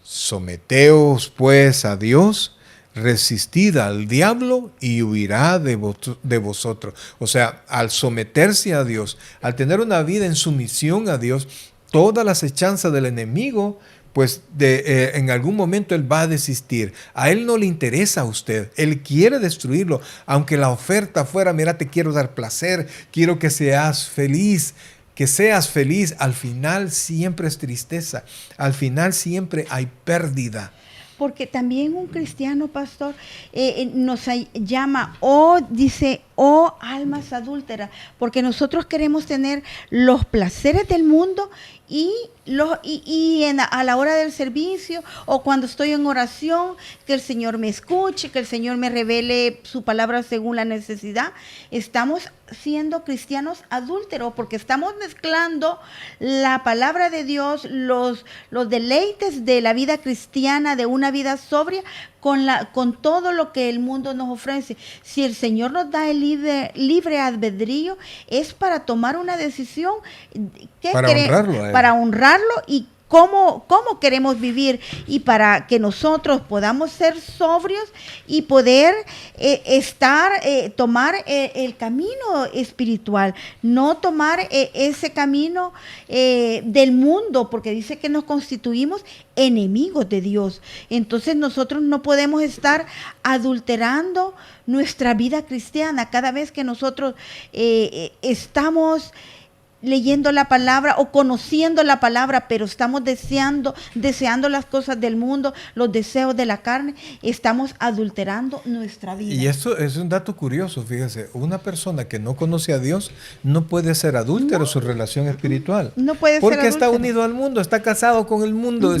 someteos pues a Dios, resistid al diablo y huirá de vosotros. O sea, al someterse a Dios, al tener una vida en sumisión a Dios, toda la acechanza del enemigo, pues en algún momento él va a desistir. A él no le interesa a usted. Él quiere destruirlo. Aunque la oferta fuera: mira, te quiero dar placer, quiero que seas feliz. Que seas feliz. Al final siempre es tristeza. Al final siempre hay pérdida. Porque también un cristiano, pastor, nos llama, dice, oh almas adúlteras, porque nosotros queremos tener los placeres del mundo a la hora del servicio o cuando estoy en oración, que el Señor me escuche, que el Señor me revele su palabra según la necesidad. Estamos siendo cristianos adúlteros porque estamos mezclando la palabra de Dios, los deleites de la vida cristiana, de una vida sobria, con todo lo que el mundo nos ofrece. Si el Señor nos da el libre albedrío, es para tomar una decisión para honrarlo y cómo queremos vivir, y para que nosotros podamos ser sobrios y poder tomar el camino espiritual, no tomar ese camino del mundo, porque dice que nos constituimos enemigos de Dios. Entonces nosotros no podemos estar adulterando nuestra vida cristiana cada vez que nosotros estamos leyendo la palabra o conociendo la palabra, pero estamos deseando las cosas del mundo, los deseos de la carne, estamos adulterando nuestra vida. Y esto es un dato curioso, fíjese, una persona que no conoce a Dios no puede ser adúltero, su relación espiritual. No puede ser porque adúltero. Está unido al mundo, está casado con el mundo,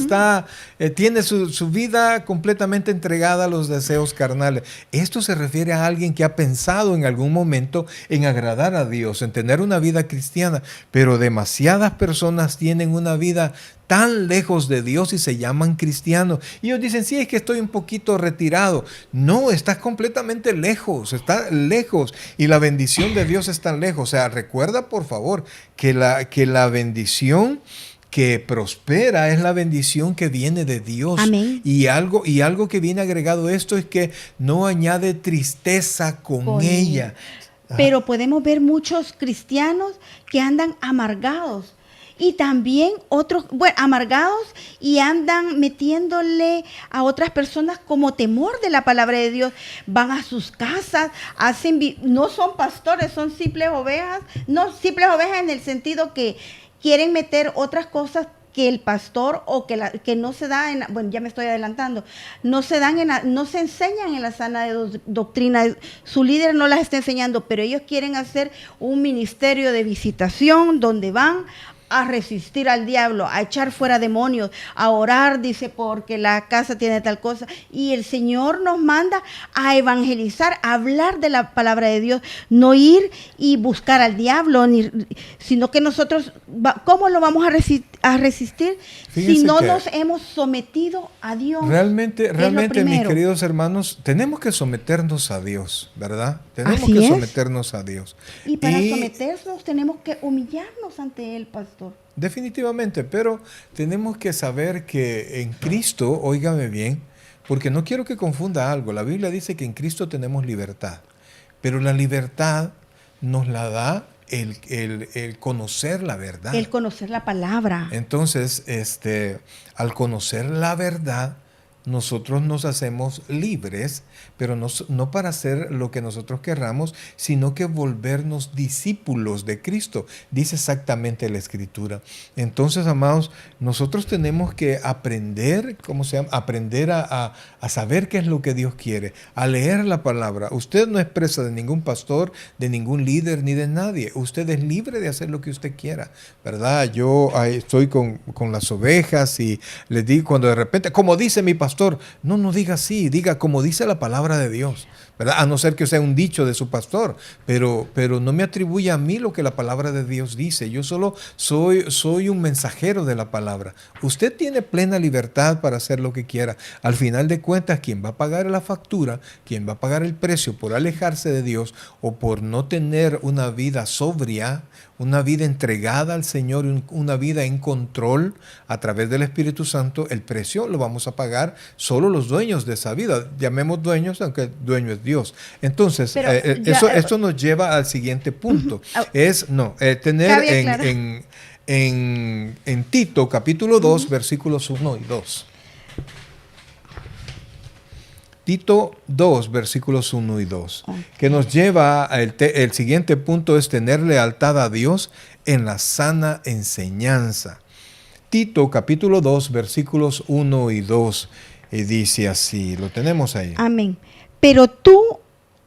tiene su vida completamente entregada a los deseos carnales. Esto se refiere a alguien que ha pensado en algún momento en agradar a Dios, en tener una vida cristiana. Pero demasiadas personas tienen una vida tan lejos de Dios y se llaman cristianos. Y ellos dicen, sí, es que estoy un poquito retirado. No, estás completamente lejos, está lejos. Y la bendición de Dios está lejos. O sea, recuerda, por favor, que la bendición que prospera es la bendición que viene de Dios. Amén. Y algo que viene agregado a esto es que no añade tristeza con ella. Pero podemos ver muchos cristianos que andan amargados y también otros, amargados, y andan metiéndole a otras personas como temor de la palabra de Dios. Van a sus casas, no son pastores, son simples ovejas, en el sentido que quieren meter otras cosas que el pastor o que no se da ya me estoy adelantando, no se enseñan en la sana doctrina, su líder no las está enseñando, pero ellos quieren hacer un ministerio de visitación donde van a resistir al diablo, a echar fuera demonios, a orar, dice, porque la casa tiene tal cosa. Y el Señor nos manda a evangelizar, a hablar de la palabra de Dios, no ir y buscar al diablo, sino que nosotros, ¿cómo lo vamos a resistir? Fíjense, si no nos hemos sometido a Dios. Realmente, mis queridos hermanos, tenemos que someternos a Dios, ¿verdad? Tenemos que someternos a Dios. Y para someternos tenemos que humillarnos ante Él, pastor. Definitivamente, pero tenemos que saber que en Cristo, óigame bien, porque no quiero que confunda algo, la Biblia dice que en Cristo tenemos libertad. pero la libertad nos la da el conocer la verdad. El conocer la palabra. Entonces, al conocer la verdad, nosotros nos hacemos libres, pero no para hacer lo que nosotros querramos, sino que volvernos discípulos de Cristo. Dice exactamente la Escritura. Entonces, amados, nosotros tenemos que aprender, ¿cómo se llama? Aprender a saber qué es lo que Dios quiere, a leer la palabra. Usted no es presa de ningún pastor, de ningún líder, ni de nadie. Usted es libre de hacer lo que usted quiera, ¿verdad? Yo estoy con las ovejas y les digo cuando de repente, como dice mi pastor, no diga así, diga como dice la palabra de Dios, ¿verdad? A no ser que sea un dicho de su pastor, pero no me atribuye a mí lo que la palabra de Dios dice. Yo solo soy un mensajero de la palabra. Usted tiene plena libertad para hacer lo que quiera. Al final de cuentas, quien va a pagar la factura, quien va a pagar el precio por alejarse de Dios o por no tener una vida sobria, una vida entregada al Señor, una vida en control a través del Espíritu Santo, el precio lo vamos a pagar solo los dueños de esa vida. Llamemos dueños, aunque el dueño es Dios. Entonces, esto nos lleva al siguiente punto. Tener en Tito, capítulo 2, versículos 1 y 2. Tito 2, versículos 1 y 2, que nos lleva el siguiente punto es tener lealtad a Dios en la sana enseñanza. Tito capítulo 2, versículos 1 y 2, y dice así, lo tenemos ahí. Amén. Pero tú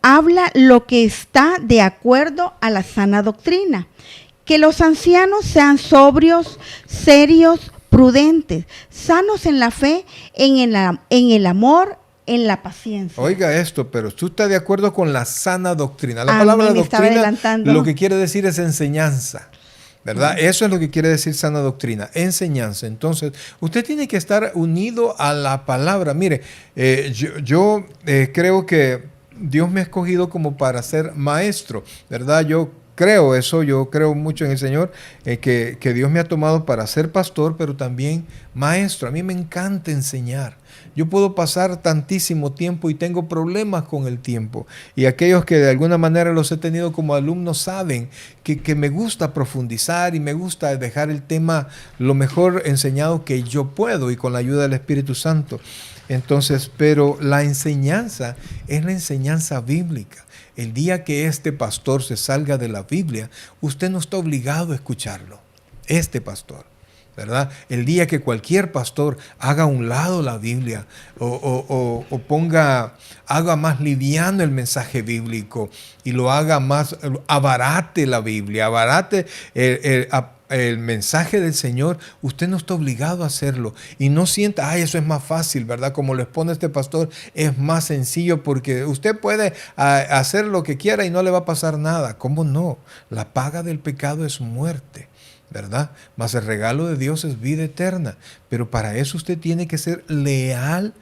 habla lo que está de acuerdo a la sana doctrina, que los ancianos sean sobrios, serios, prudentes, sanos en la fe, en el amor, en la paciencia. Oiga esto, pero tú estás de acuerdo con la sana doctrina. La palabra doctrina lo que quiere decir es enseñanza, ¿verdad? Eso es lo que quiere decir sana doctrina, enseñanza. Entonces, usted tiene que estar unido a la palabra. Mire, yo creo que Dios me ha escogido como para ser maestro, ¿verdad? Yo creo mucho en el Señor, que Dios me ha tomado para ser pastor, pero también maestro. A mí me encanta enseñar. Yo puedo pasar tantísimo tiempo y tengo problemas con el tiempo. Y aquellos que de alguna manera los he tenido como alumnos saben que me gusta profundizar y me gusta dejar el tema lo mejor enseñado que yo puedo y con la ayuda del Espíritu Santo. Entonces, pero la enseñanza es la enseñanza bíblica. El día que este pastor se salga de la Biblia, usted no está obligado a escucharlo. Este pastor, ¿verdad? El día que cualquier pastor haga a un lado la Biblia o haga más liviano el mensaje bíblico y lo haga más, abarate la Biblia, abarate el mensaje del Señor, usted no está obligado a hacerlo. Y no sienta, eso es más fácil, ¿verdad? Como lo expone este pastor, es más sencillo porque usted puede hacer lo que quiera y no le va a pasar nada. ¿Cómo no? La paga del pecado es muerte, ¿verdad? Mas el regalo de Dios es vida eterna. Pero para eso usted tiene que ser leal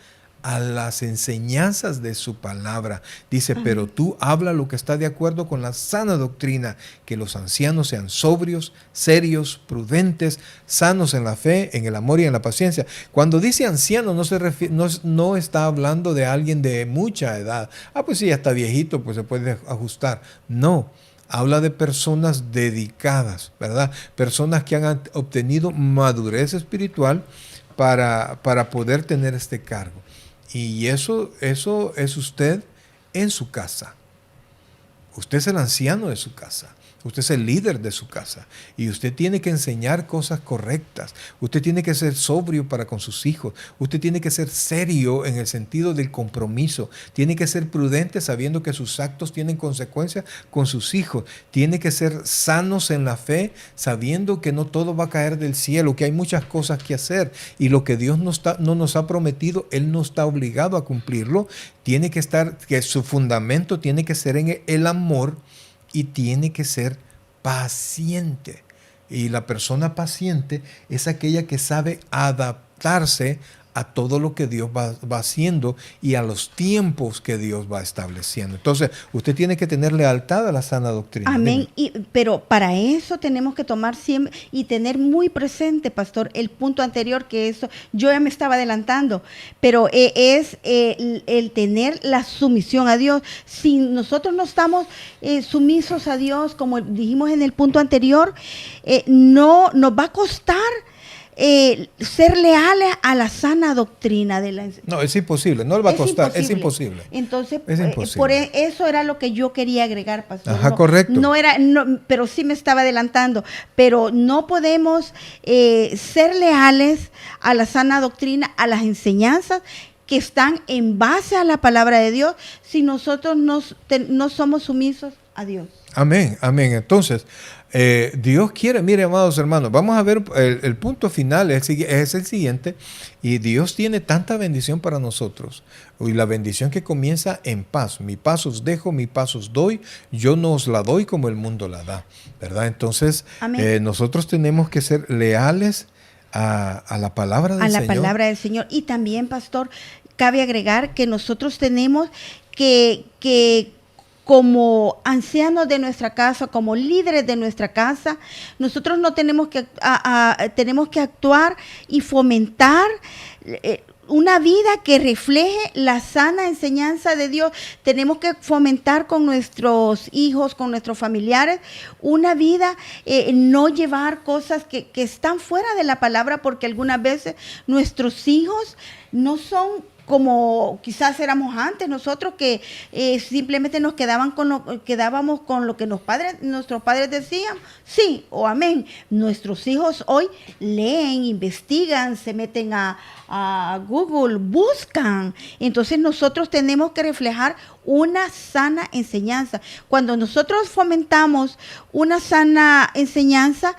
a las enseñanzas de su palabra. Dice, pero tú habla lo que está de acuerdo con la sana doctrina, que los ancianos sean sobrios, serios, prudentes, sanos en la fe, en el amor y en la paciencia. Cuando dice anciano no está hablando de alguien de mucha edad. Pues sí, ya está viejito, pues se puede ajustar. No. Habla de personas dedicadas, ¿verdad? Personas que han obtenido madurez espiritual para poder tener este cargo. Y eso es usted en su casa. Usted es el anciano de su casa. Usted es el líder de su casa y usted tiene que enseñar cosas correctas. Usted tiene que ser sobrio para con sus hijos. Usted tiene que ser serio en el sentido del compromiso. Tiene que ser prudente sabiendo que sus actos tienen consecuencias con sus hijos. Tiene que ser sanos en la fe sabiendo que no todo va a caer del cielo, que hay muchas cosas que hacer y lo que Dios no nos ha prometido, Él no está obligado a cumplirlo. Tiene que estar, que su fundamento tiene que ser en el amor. Y tiene que ser paciente. Y la persona paciente es aquella que sabe adaptarse a todo lo que Dios va haciendo y a los tiempos que Dios va estableciendo. Entonces, usted tiene que tener lealtad a la sana doctrina. Amén. Pero para eso tenemos que tomar siempre y tener muy presente, pastor, el punto anterior, que eso yo ya me estaba adelantando, pero es el tener la sumisión a Dios. Si nosotros no estamos sumisos a Dios, como dijimos en el punto anterior, no nos va a costar ser leales a la sana doctrina de la enseñanza. No, es imposible, no le va a costar, es imposible. Entonces, es imposible. Por eso era lo que yo quería agregar, pastor. Ajá, no, correcto. Pero sí me estaba adelantando. Pero no podemos ser leales a la sana doctrina, a las enseñanzas que están en base a la palabra de Dios, si nosotros no somos sumisos a Dios. Amén, amén. Entonces, Dios quiere, mire, amados hermanos, vamos a ver el punto final, es el siguiente, y Dios tiene tanta bendición para nosotros, y la bendición que comienza en paz. Mi paz os dejo, mi paz os doy, yo no os la doy como el mundo la da, ¿verdad? Entonces, nosotros tenemos que ser leales a la palabra del Señor. A la palabra del Señor. Y también, pastor, cabe agregar que nosotros tenemos que como ancianos de nuestra casa, como líderes de nuestra casa, nosotros no tenemos tenemos que actuar y fomentar una vida que refleje la sana enseñanza de Dios. Tenemos que fomentar con nuestros hijos, con nuestros familiares, una vida, no llevar cosas que están fuera de la palabra, porque algunas veces nuestros hijos no son como quizás éramos antes nosotros, que simplemente nos quedábamos con lo que nuestros padres decían, sí o amén. Nuestros hijos hoy leen, investigan, se meten a Google, buscan. Entonces nosotros tenemos que reflejar una sana enseñanza. Cuando nosotros fomentamos una sana enseñanza,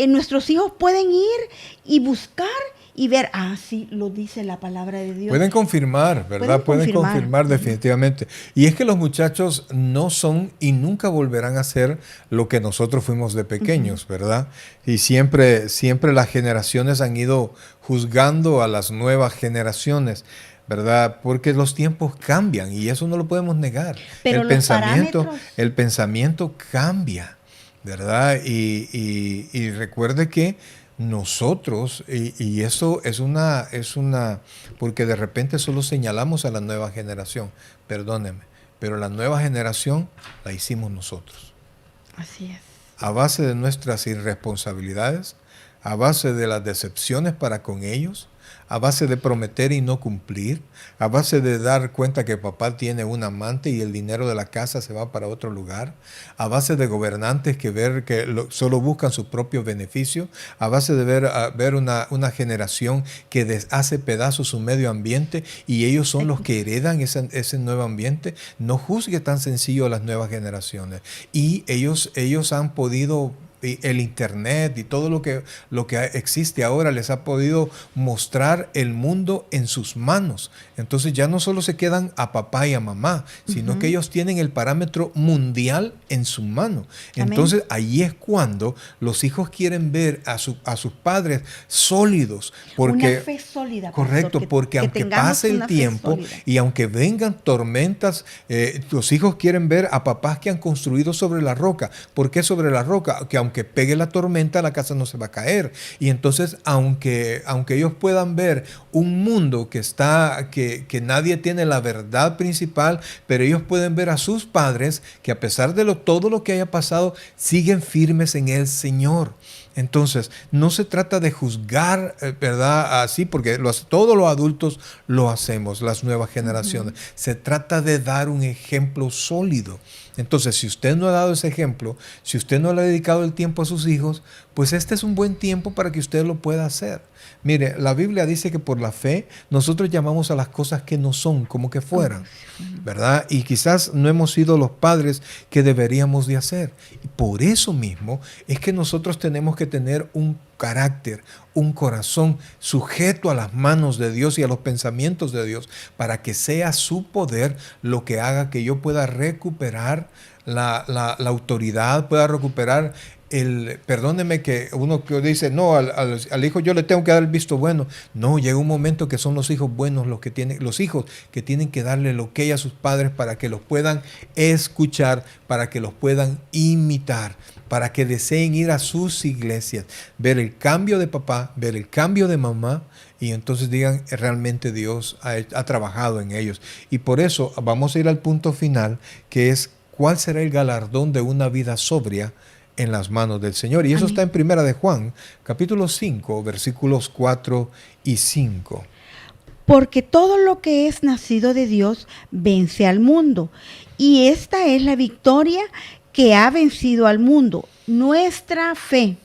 nuestros hijos pueden ir y buscar y ver, sí, lo dice la palabra de Dios. Pueden confirmar, ¿verdad? Pueden confirmar definitivamente. Y es que los muchachos no son y nunca volverán a ser lo que nosotros fuimos de pequeños, ¿verdad? Y siempre las generaciones han ido juzgando a las nuevas generaciones, ¿verdad? Porque los tiempos cambian y eso no lo podemos negar. Pero el pensamiento cambia, ¿verdad? Y recuerde que nosotros, y eso es una, porque de repente solo señalamos a la nueva generación, perdónenme, pero la nueva generación la hicimos nosotros. Así es. A base de nuestras irresponsabilidades, a base de las decepciones para con ellos, a base de prometer y no cumplir, a base de dar cuenta que papá tiene un amante y el dinero de la casa se va para otro lugar, a base de gobernantes que solo buscan su propio beneficio, a base de ver una generación que hace pedazos su medio ambiente y ellos son los que heredan ese nuevo ambiente. No juzgue tan sencillo a las nuevas generaciones. Y ellos han podido... el internet y todo lo que existe ahora les ha podido mostrar el mundo en sus manos. Entonces ya no solo se quedan a papá y a mamá, sino que ellos tienen el parámetro mundial en su mano. Entonces ahí es cuando los hijos quieren ver a sus padres sólidos. Porque, una fe sólida. Correcto, porque aunque pase el tiempo y aunque vengan tormentas, los hijos quieren ver a papás que han construido sobre la roca. ¿Por qué sobre la roca? Que aunque pegue la tormenta, la casa no se va a caer. Y entonces, aunque ellos puedan ver un mundo que nadie tiene la verdad principal, pero ellos pueden ver a sus padres que a pesar de todo lo que haya pasado, siguen firmes en el Señor. Entonces, no se trata de juzgar, ¿verdad? Así, porque todos los adultos lo hacemos, las nuevas generaciones. Se trata de dar un ejemplo sólido. Entonces, si usted no ha dado ese ejemplo, si usted no le ha dedicado el tiempo a sus hijos, pues este es un buen tiempo para que usted lo pueda hacer. Mire, la Biblia dice que por la fe nosotros llamamos a las cosas que no son como que fueran, ¿verdad? Y quizás no hemos sido los padres que deberíamos de hacer. Y por eso mismo es que nosotros tenemos que tener un carácter, un corazón sujeto a las manos de Dios y a los pensamientos de Dios, para que sea su poder lo que haga que yo pueda recuperar la autoridad, pueda recuperar perdóneme que uno que dice, no, al hijo yo le tengo que dar el visto bueno. No, llega un momento que son los hijos buenos los hijos que tienen que darle lo que hay a sus padres para que los puedan escuchar, para que los puedan imitar, para que deseen ir a sus iglesias, ver el cambio de papá, ver el cambio de mamá, y entonces digan, realmente Dios ha trabajado en ellos. Y por eso vamos a ir al punto final, que es, ¿cuál será el galardón de una vida sobria en las manos del Señor? Y eso Amén. está en Primera de Juan, capítulo 5, versículos 4 y 5. Porque todo lo que es nacido de Dios vence al mundo. Y esta es la victoria que ha vencido al mundo, nuestra fe.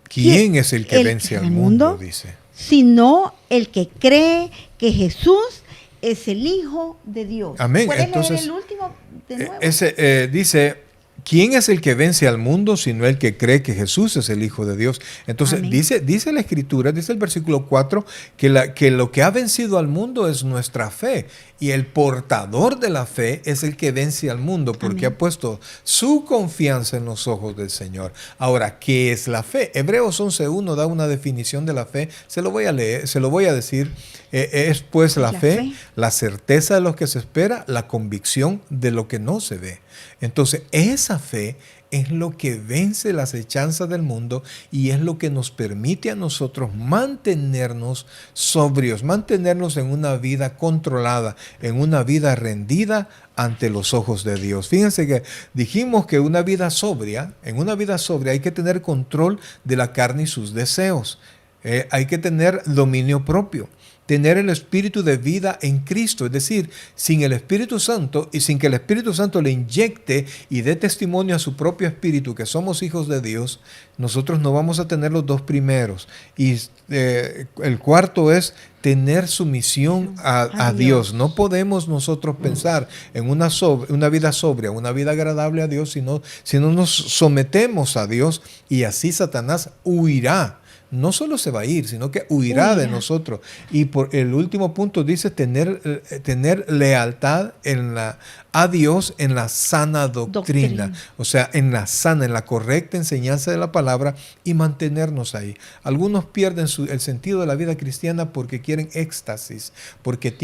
¿Quién es el que vence al mundo? Dice. Sino el que cree que Jesús es el Hijo de Dios. Amén. ¿Puedes Entonces, leer el último de nuevo? Dice, ¿quién es el que vence al mundo sino el que cree que Jesús es el Hijo de Dios? Entonces, dice la Escritura, dice el versículo 4, que lo que ha vencido al mundo es nuestra fe. Y el portador de la fe es el que vence al mundo, porque ha puesto su confianza en los ojos del Señor. Ahora, ¿qué es la fe? Hebreos 11.1 da una definición de la fe. Se lo voy a leer, se lo voy a decir. Es pues la fe, la certeza de lo que se espera, la convicción de lo que no se ve. Entonces, esa fe es lo que vence las hechanzas del mundo y es lo que nos permite a nosotros mantenernos sobrios, mantenernos en una vida controlada, en una vida rendida ante los ojos de Dios. Fíjense que dijimos que en una vida sobria hay que tener control de la carne y sus deseos. Hay que tener dominio propio. Tener el espíritu de vida en Cristo, es decir, sin el Espíritu Santo y sin que el Espíritu Santo le inyecte y dé testimonio a su propio espíritu que somos hijos de Dios, nosotros no vamos a tener los dos primeros. Y el cuarto es tener sumisión a Dios. No podemos nosotros pensar en una vida sobria, una vida agradable a Dios, si no nos sometemos a Dios, y así Satanás huirá. No solo se va a ir, sino que huirá de nosotros. Y por el último punto dice tener lealtad a Dios en la sana doctrina. O sea, en la correcta enseñanza de la palabra, y mantenernos ahí. Algunos pierden el sentido de la vida cristiana porque quieren éxtasis, porque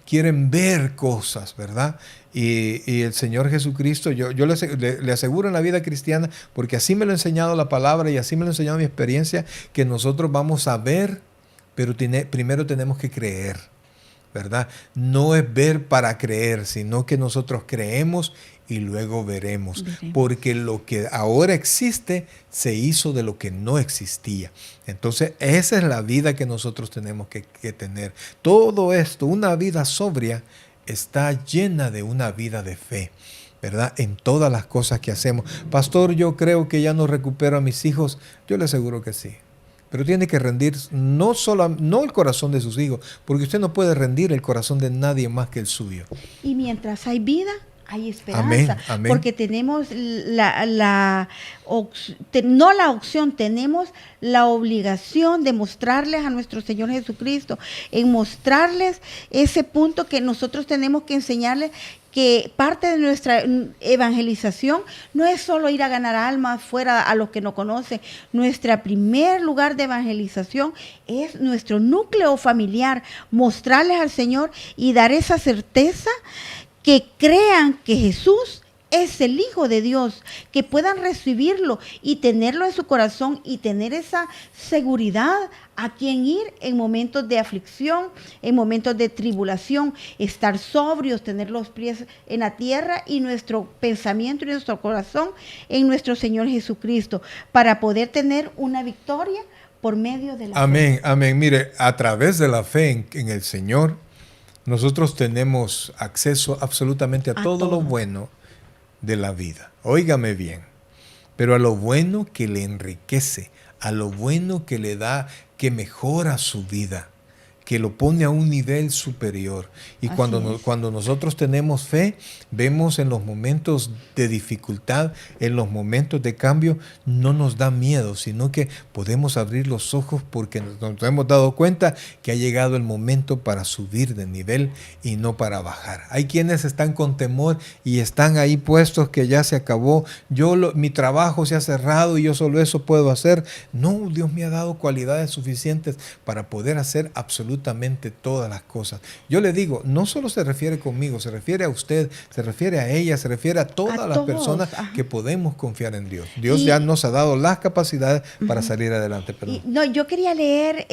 quieren ver cosas, ¿verdad? Y el Señor Jesucristo, yo le aseguro en la vida cristiana, porque así me lo ha enseñado la palabra y así me lo ha enseñado mi experiencia, que nosotros vamos a ver, pero primero tenemos que creer, ¿verdad? No es ver para creer, sino que nosotros creemos y luego veremos. Porque lo que ahora existe se hizo de lo que no existía. Entonces, esa es la vida que nosotros tenemos que tener. Todo esto, una vida sobria, está llena de una vida de fe, ¿verdad? En todas las cosas que hacemos. Pastor, yo creo que ya no recupero a mis hijos. Yo le aseguro que sí. Pero tiene que rendir no el corazón de sus hijos, porque usted no puede rendir el corazón de nadie más que el suyo. Y mientras hay vida, hay esperanza. Amén, amén. Porque tenemos tenemos la obligación de mostrarles a nuestro Señor Jesucristo, en mostrarles ese punto que nosotros tenemos que enseñarles, que parte de nuestra evangelización no es solo ir a ganar almas fuera a los que no conocen. Nuestro primer lugar de evangelización es nuestro núcleo familiar, mostrarles al Señor y dar esa certeza, que crean que Jesús es el Hijo de Dios, que puedan recibirlo y tenerlo en su corazón y tener esa seguridad a quien ir en momentos de aflicción, en momentos de tribulación, estar sobrios, tener los pies en la tierra y nuestro pensamiento y nuestro corazón en nuestro Señor Jesucristo, para poder tener una victoria por medio de la fe. Fe. Amén. Mire, a través de la fe en el Señor, nosotros tenemos acceso absolutamente a todo lo bueno de la vida. Óigame bien, pero a lo bueno que le enriquece, a lo bueno que le da, que mejora su vida, que lo pone a un nivel superior. Y cuando nosotros tenemos fe, vemos en los momentos de dificultad, en los momentos de cambio, no nos da miedo, sino que podemos abrir los ojos porque nos hemos dado cuenta que ha llegado el momento para subir de nivel y no para bajar. Hay quienes están con temor y están ahí puestos que ya se acabó, mi trabajo se ha cerrado y yo solo eso puedo hacer. No, Dios me ha dado cualidades suficientes para poder hacer absolutamente todas las cosas. Yo le digo, no solo se refiere conmigo, se refiere a usted, se refiere a ella, se refiere a todas las personas que podemos confiar en Dios. Dios ya nos ha dado las capacidades para salir adelante. Yo quería leer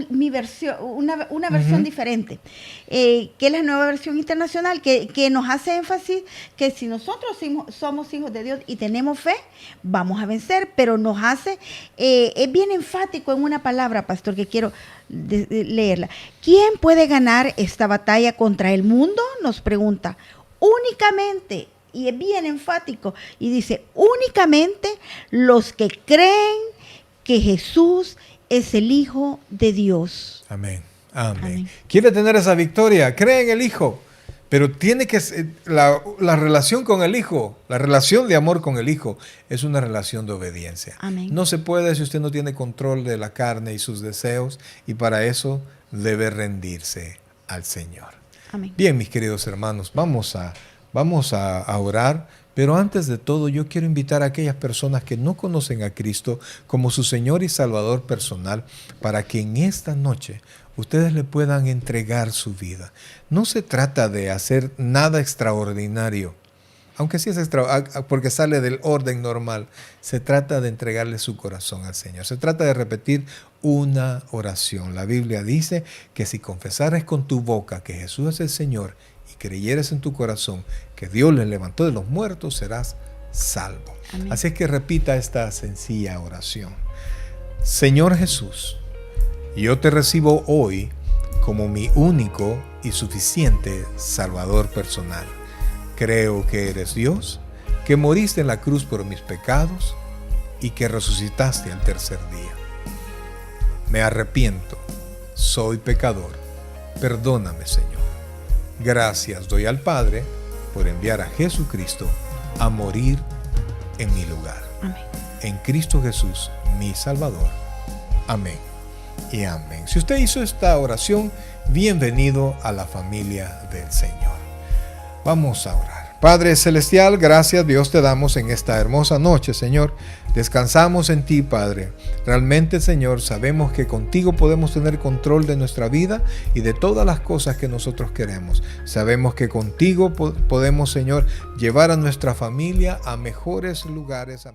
mi versión, una versión diferente, que es la Nueva Versión Internacional, que nos hace énfasis que si nosotros somos hijos de Dios y tenemos fe, vamos a vencer, pero nos hace, es bien enfático en una palabra, pastor, que quiero leerla. ¿Quién puede ganar esta batalla contra el mundo? Nos pregunta. Únicamente, y es bien enfático, y dice, únicamente los que creen que Jesús es el Hijo de Dios. Amén. Amén. ¿Quiere tener esa victoria? Cree en el Hijo. Pero tiene que ser la relación con el Hijo, la relación de amor con el Hijo, es una relación de obediencia. Amén. No se puede si usted no tiene control de la carne y sus deseos, y para eso debe rendirse al Señor. Amén. Bien, mis queridos hermanos, vamos a orar. Pero antes de todo, yo quiero invitar a aquellas personas que no conocen a Cristo como su Señor y Salvador personal, para que en esta noche ustedes le puedan entregar su vida. No se trata de hacer nada extraordinario, aunque sí es porque sale del orden normal. Se trata de entregarle su corazón al Señor. Se trata de repetir una oración. La Biblia dice que si confesares con tu boca que Jesús es el Señor y creyeres en tu corazón que Dios le levantó de los muertos, serás salvo. Amén. Así es que repita esta sencilla oración. Señor Jesús, yo te recibo hoy como mi único y suficiente Salvador personal. Creo que eres Dios, que moriste en la cruz por mis pecados y que resucitaste al tercer día. Me arrepiento, soy pecador. Perdóname, Señor. Gracias doy al Padre por enviar a Jesucristo a morir en mi lugar. Amén. En Cristo Jesús, mi Salvador. Amén y amén. Si usted hizo esta oración, bienvenido a la familia del Señor. Vamos a orar. Padre Celestial, gracias Dios te damos en esta hermosa noche, Señor. Descansamos en ti, Padre. Realmente, Señor, sabemos que contigo podemos tener control de nuestra vida y de todas las cosas que nosotros queremos. Sabemos que contigo podemos, Señor, llevar a nuestra familia a mejores lugares,